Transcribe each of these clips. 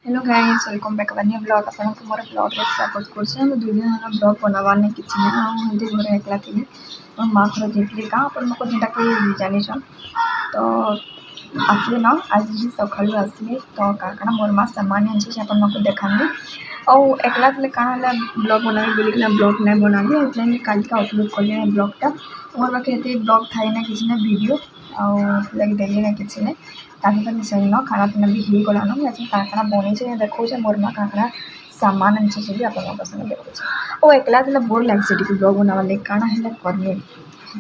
Hello guys welcome back one blog आपको मोर blog रे स्वागत करछे। हम 2 दिन होला ब्लॉग बनावार नै किछि नै आ हिंदी घरे एकला थिले और मां घर जेतली का पर मको जेटा के जानि छ तो आसले ना आज भी सखालु आसले तो काकना मोर मां सामान आनछि से अपन मको देखानी औ एकला थिले का होला ब्लॉग बनाबी बोली कि ब्लॉग नै बनाबी एतले मैं काल का अपलोड करले ब्लॉग टा मोर बाके एते ब्लॉग थाई ना किछि ना वीडियो आ लगे देली ना किछि नै ताकि पर मिशन न खाना पीना भी ही गला न मैं काकना बने छे देखो छे मोर मां काकना सामान आनछे से भी अपन पसंद देखो छे ओ एकला थिले बोर लाग से ब्लॉग बनावा ले काना हेला करले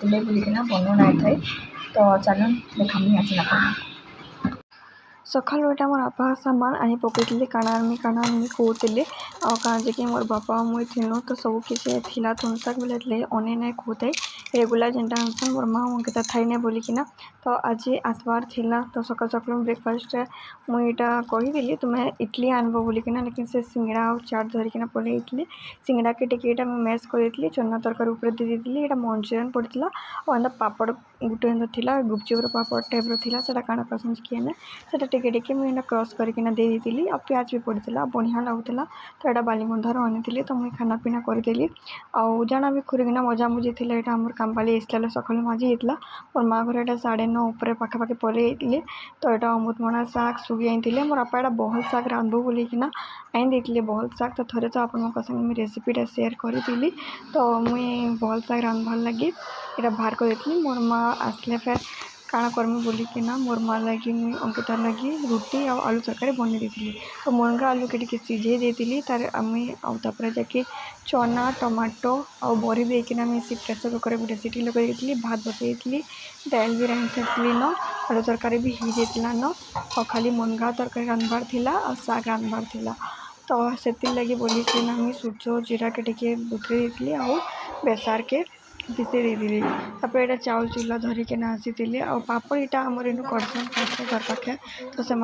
तले बोली कि ना बनो ना थाई तो चलन देखामी आछि ना अपन सकाल बेटा मोर बापा सामान आनी पकईले काना कहते आज कि मोर बापा मुई थिनु तो सब किसी थिला तुनसाक बोले अने ना कहते रेगुलर जेनटा आनसन मोर माँ उनके थाई ना बोलिकिना तो आज आसबार थिला तो सकाल सकाल ब्रेकफास्ट मुईटा कहीदेली तुम्हें इडली आनब बोलिकिना लेकिन से सिंगड़ा और चाट धरिकिना पलि इडली सिंगड़ा के टिके मैश कर चना तरकारी ऊपर दे देली मंचूरियन पड़ता और पापड़ गुटे थिला गुपचुप पापड़ टाइप थिला सेटा काना पसंद किए ना सेटा टिके टिके मुझे क्रॉस करके दे देती और प्याज भी पड़ता बढ़िया लगुला तो यहाँ बालीबंधार आनी तो मुझे खाना पीना करदेली आउ जाना भी खुरीकिना मजा मुझे थी यहाँ आम कामबाली आसला सका मजी होता मोर माँ घर यहाँ 9:30 उपर पाखापाखि पलि तो यहाँ अमृतमणा शाग सुगी आई मोर बापा यहाँ बहल शाग रांधबू बोलिकिना आई बहल शाग तो थे तो आप संगे रेसिपीटा सेयार करी तो मुई बहल शाग रांधबार लगी यहाँ बाहर कर मोर माँ आसले फिर काଣା करमी बोलिकिना मोर माँ लगी मुई अंकिता लगी रुटी और आलू तरकारी बनी देती तो मुनगा आलू के टिके सिझे देती तार आमी आउे जाके चना टमाटो और बड़ी देकिना मिसी प्रेसर कुकर गोटे सीटी लगे भात बसई दाल भी रांधि सारी न आलू तरकारी भी हो जाता न और खाली मुनगा तरकारी रांधबार थिला और शाग रांधबार थिला तो से लगी बोलिकिना मुई सूचो जीरा के टिके बुतरे देती और बेसार के पीसे देती यहाँ चाउल चूल्हा धरिके आसी आ पापड़ यहाँ आमर इन करसन घर पाखे तो से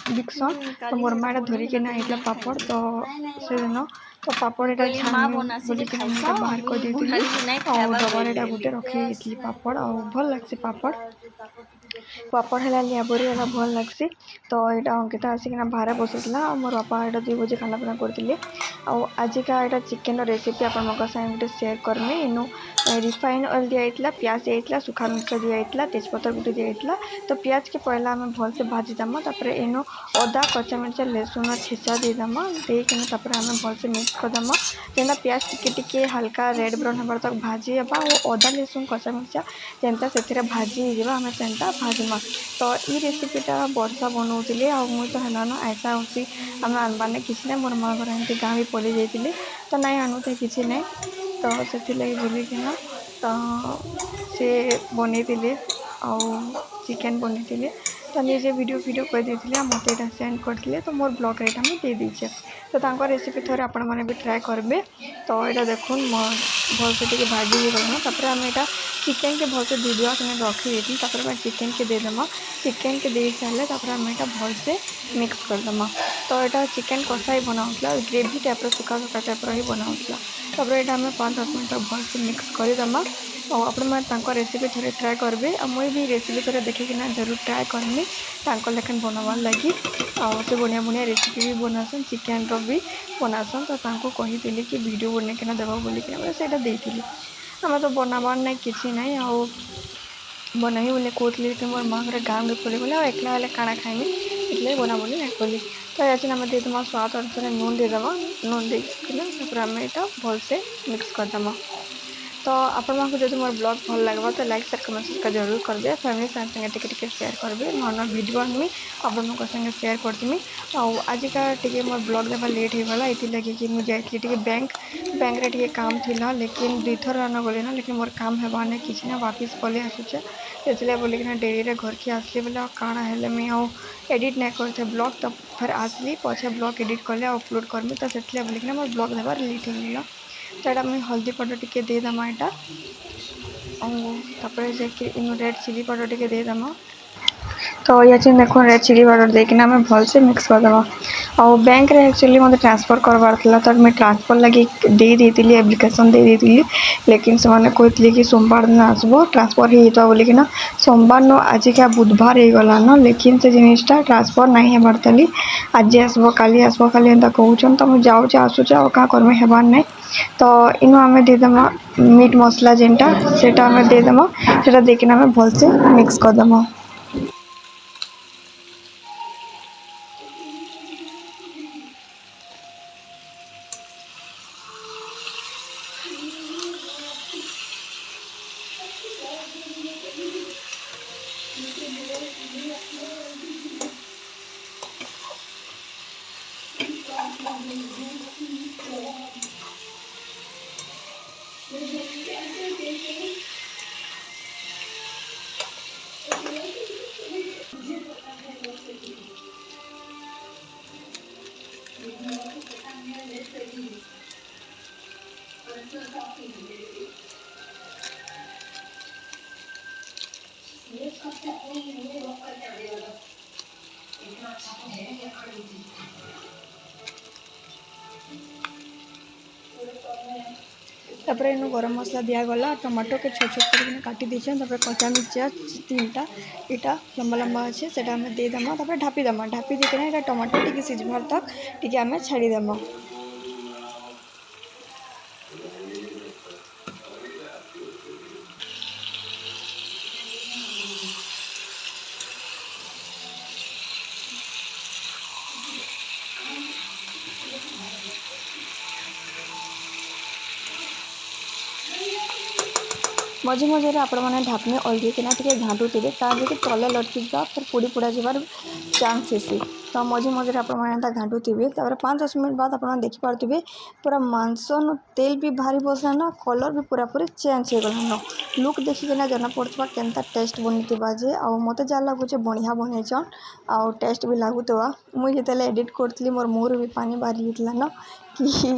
बिकसन तो मोर माँ यहाँ धरिके आइला पापड़ तो से दिन तो पापड़ यहाँ बोलिकिना बाहर कर देती और डबार यहाँ गोटे रखी पापड़ और भल लग्सी पापड़ पापड़ है लियाबरी है भल लग्सी तो यहाँ अंकिता आसिकिना बाहर बसुला मोर बापा यहाँ 2 बजे खाना पीना करते आजिका यहाँ चिकेन रेसिपी आप गोटे सेयार करमी इनु रिफाइन ऑयल दिया प्याज दिया सुखा मिर्च दिया तेजपत्तर गुटे दिया तो प्याज के पहला आम भल से भाजीदमा इनु अदा कच्चा मिर्चा लहसुन छेचा देदमा देकिना आम भल से मिक्स करदमा जेनता प्याज टिके हल्का रेड ब्राउन हबार तक भाजी और अदा लहसुन कच्चा मिर्चा जेनता से भाजी आम सेनता भाजमा तो ये रेसिपीटा वर्षा बनाऊे मुझे तो है ना ऐसा होसी आम आनबार किसी ना मोर माँ घर एमती गाँ भी पलि जाइए तो नाई आणु थे किसी ना तो से बोलिकिना तो से बन चिकेन बन तो निजे वीडियो कर देते मत यहाँ सेंड करते तो मोर ब्लॉग यहाँ मुझे दे दीचे तो रेसिपी थोड़े आपण मैंने भी ट्राए करेंगे तो यहाँ देखो भल से भाजी गलापर आम यहाँ चिकेन के भल से धुआ के रखी देती चिकेन के देदेमा चिकेन के दे सारे आम यहाँ भल से मिक्स करदेमा तो यहाँ चिकेन कषा ही बनाऊला ग्रेवी टाइप सुखा सुखा टाइप ही बनाऊला तब यहाँ आम 5-10 मिनट भल से मिक्स करदेमा और आपण रेसिपी थोड़े ट्राए करेंगे और मुझे भी रेसिपी थोड़े देखिकिना जरूर ट्राए करमी लेकिन बनवार लगी और से बढ़िया बढ़िया रेसिपी भी बनासन चिकेन भी बनासन तो कहीदेली कि वीडियो बनने देव बोलिकिना से देती आम तो बनाबार ना कि ना आउ बनाई बोले कहते कि मोर माँ घर गाँव में पड़े बोले और एकला हेल्ले काଣା खाइमी इसलिए बना बोली नहीं कहली तो यहाँ आम देदेमा स्वाद अनुसार नून देदेमा नून देकिना आम यहाँ भल से मिक्स करदेमा तो आपण जब मोर ब्लॉग भल लगे तो लाइक शेयर कमेंट सब्सक्राइब जरूर कर दे फैमिली संगे टिके शेयर करेंगे नवा वीडियो आनमी आपण संगे शेयर करदेमी आजिका टी मोर ब्लॉग देवा लेट होगा ये लगे कि मुझे जाइए बैंक रे काम थिला लेकिन 2 थर आना गली ना लेकिन मोर काम हेबार ना कि ना वापिस पलि आसुचे इसलिए बोलिकिना डेरी घर के आसली बोले काଣା हेले मुझे आउ एडिट नहीं करते ब्लॉग तो फिर आसली पछे ब्लॉग एडिट कले अपलोड करमी तो से बोलिकिना मोर ब्लॉग देवार लेट होगा तो यहाँ मुझे हल्दी पाउडर टिके देदेमा यहाँ और इन रेड चिली पाउडर टिके देदेमा तो ये देखो रेड चिली पाउडर देकिना आम भलसे मिक्स करदेवा। आउ बैंक रे एक्चुअली मते ट्रांसफर करवार था तो मैं ट्रांसफर लगी दे देती एप्लिकेशन दे देती, लेकिन से मैंने कहते कि सोमवार दिन आसबो ट्रांसफर हो बोलिकिना सोमवार न आज क्या बुधवार हो गला न, लेकिन से जिनिसटा ट्रांसफर नहीं हेबार तली आज आसबो काली एंता कहउछन। तो मुझे जाऊँ आसूचे और क्या करमे हेबार नहीं। तो इनो आम देदेमा मीट मसला जेनटा सेटा आम देदेमा सेटा देकिना आम भलसे मिक्स करदेमा। तापर इन गरम मसला दिगला टमाटो के छोट छोट कर काटी दीचे। कचा मिर्चा 3टा इटा लंबा लंबा अच्छे से देदेमा। ढापीदेमा ढापी देना टमाटो टी सिझबार तक टी आम छाड़देमा। मझे मझे आपण मैंने ढापनी ओल्हिकिना टे घाटुवे ताकि तले लटकी जा फिर पोड़ी पोड़ा जबार चांस हेसी। तो मझे मझे आपने घाटुवे 5-10 मिनट बाद आप देखिपे पूरा मांस न तेल भी भारी बसला न, कलर भी पूरा पूरी चेंज हो गला न। लुक देखिकिना जना पड़ता केनता टेस्ट बनी जे आ मते जा लगुचे बढ़िया बनईचन आ टेस्ट भी लगुवा। मुझे जो एडिट करी मोर मुहर भी पानी बाहरी होता न कि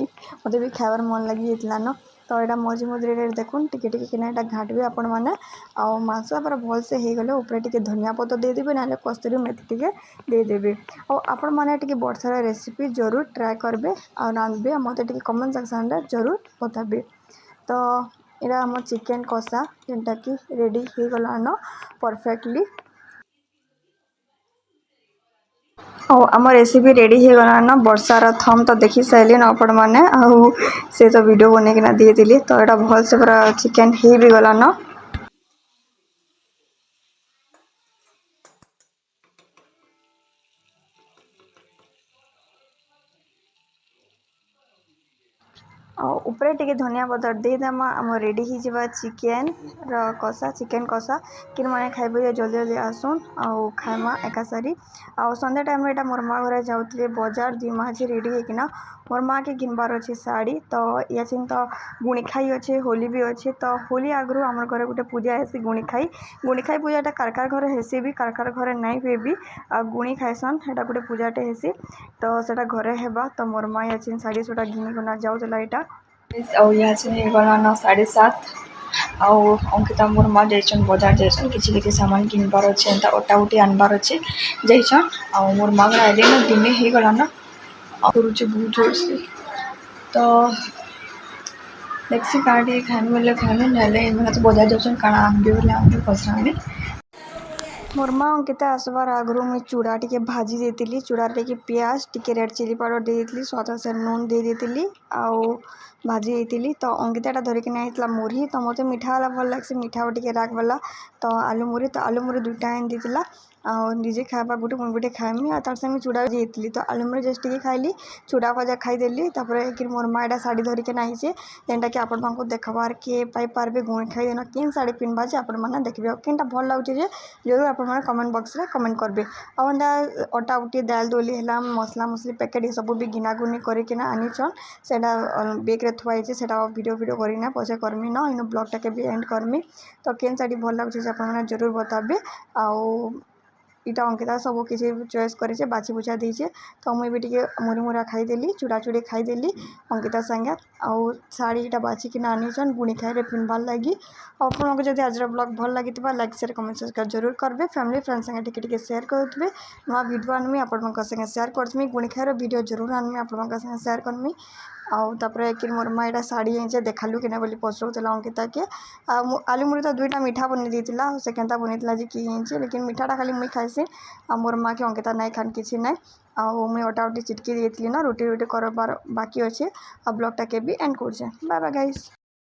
मत भी खाबार मन लगी न। तो यहाँ मझे मझे देखुन टिके टिके घाटवे आपण मैंने आंस पूरा भलसे हो गले ऊपर टे धनिया पत्र देदेवे ना कस्तूरी मेथी टे देदेवे। आपण मैंने वर्षा रेसिपी जरूर ट्राए करेंगे और रांधे मत कमेंट सेक्शन में जरूर बताबे। तो यहाँ आम चिकेन कषा जेनटा कि रेडी हो गला न परफेक्टली। और आम रेसिपी रेडी हो गला न वर्षार थम तो देखी सारे न आपण मैंने से तो वीडियो बनईकिना दी। तो यहाँ भल से पूरा चिकेन हो भी गला न। ऊपर टे धनिया पतर देदेमा आम रेडी हो चिकेन कषा चिकेन कषा कि मैंने खाइबे जल्दी जल्दी आसुन आउ खाइमा एका सारी। आ संध्या टाइम यहाँ मोर माँ घर जाऊे बजार 2 माझे रेडी होकिना मोर माँ के घिनबार अच्छे साड़ी। तो या तो गुणीखाई अच्छे होली भी अच्छे। तो होली आगु आम घर गोटे पूजा हेसी गुणीखाई पूजाटा कार घर हेसी भी कार घर नाई हुए भी गुणी खाइसन यहाँ गोटे पूजाटे हेसी। तो सेटा घरे हेबा तो मोर माँ अच्छे साड़ी सुटा घिनी गुना जाऊला यहाँ गला न 7:30 आउ अंकिता मोर माँ जाइछन बजार जाइछन किसी सामान किनबार अच्छे एंता ओटा उटी आनबार अच्छे जाइछन। आउ मोर माँ आइले न दिने हो गला न रुचि बहुत जोर से। तो देखसी काँ टे खाने मिले खाने ना तो बजार जाइछन काଣା आनबे बोले आनबे पसराने। मोर माँ अंकिता आसबार आगु मुझे चूड़ा टी भाजी देती चूड़ा टे पियाज टी रेड चिली पाउडर दे दी स्वाद अनुसार नून दे दी आउ भाजी देती। तो अंकिता धरिकी आईला मुढ़ी तो मत मीठा वाला भल लगे मीठा टे राग वाला। तो आलू मुढ़ी 2टा आन देला निजे खावा गोटे मुझे गोटे खाइमी तार संगे चूड़ा देती। तो आलू मुढ़ी जस्ट टे खाइली चूड़ा भजा खाईदेली। मोर माँ यहाँ शाढ़ी धरिकी आईचे जेनटा कि आपण मानक देखबार किए पाइपारे गुणी खाई दिन किन शाढ़ी पिन्हबा जे आपण मैंने देखिए किनटा भल लगे जरूर आप कमेंट बॉक्स रे कमेंट करेंगे। आंदा अटा उटी दाल दोली है मसला मसली पैकेट ये सब भी घिनागुनी करना आनीचन से बेग रे थुआई से वीडियो करना पचे करमी न इन ब्लॉग टाके भी एंड करमी। तो केन साड़ी भल लगे आप जरूर बताबे। आउ इटा अंकिता सब किसी चॉइस करे बाछी बुछा देचे तो मुई भी टिके मुरमुरा खाईदेली चूड़ा चूड़ी खाईदेली अंकिता संगे आउ शाढ़ी इटा बाछिकी आनीछन बुणी खाई पिन्हबार लगी। आपको जब आज ब्लॉग भल लगी लाइक शेयर कमेंट सब्सक्राइब जरूर करेंगे फैमिली फ्रेंड संगे टिके शेयर करेंगे नुआ वीडियो आनमी आपण संगे शेयर करमी बुणी खाईर वीडियो जरूर आनमी आपण संगे शेयर करमी आउे मोर माँ यहाँ शाढ़ी है देखालु कि बोली पचरौला अंकिता के आलू मुड़ी तो दुईटा मिठा बनी देता से केन्ता बनी जी किए लेकिन मिठाटा खाली मुई खाइसी आ मोर माँ के अंकिता नहीं खान किसी ना मुई अटा उटी चिटकी देती ना रोटी रोटी कर बाकी अच्छे ब्लॉगटा के भी एंड कर बाय बाय गाइस।